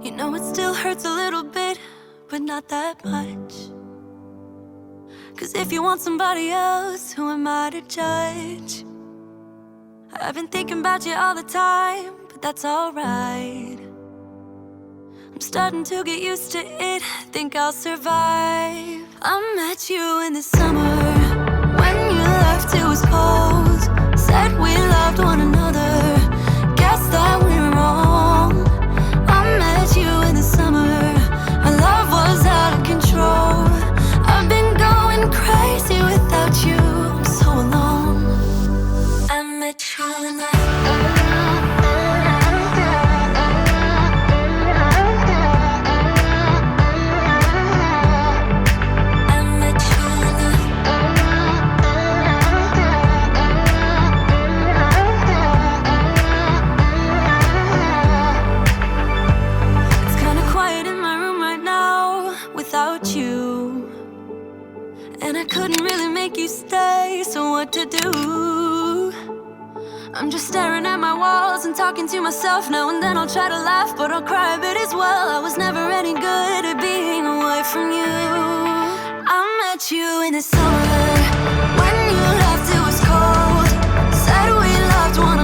You know it still hurts a little bit, but not that much. Cause if you want somebody else, who am I to judge? I've been thinking about you all the time, but that's alright. I'm starting to get used to it, think I'll survive. I met you in the summer, when you left it was cold. Said we loved one another, guess that we were wrong. I met you in the summer, our love was out of control. I've been going crazy without you, I'm so alone. I met you in the couldn't really make you stay, so what to do? I'm just staring at my walls and talking to myself. Now and then I'll try to laugh, but I'll cry a bit as well. I was never any good at being away from you. I met you in the summer, when you left it was cold. Said we loved one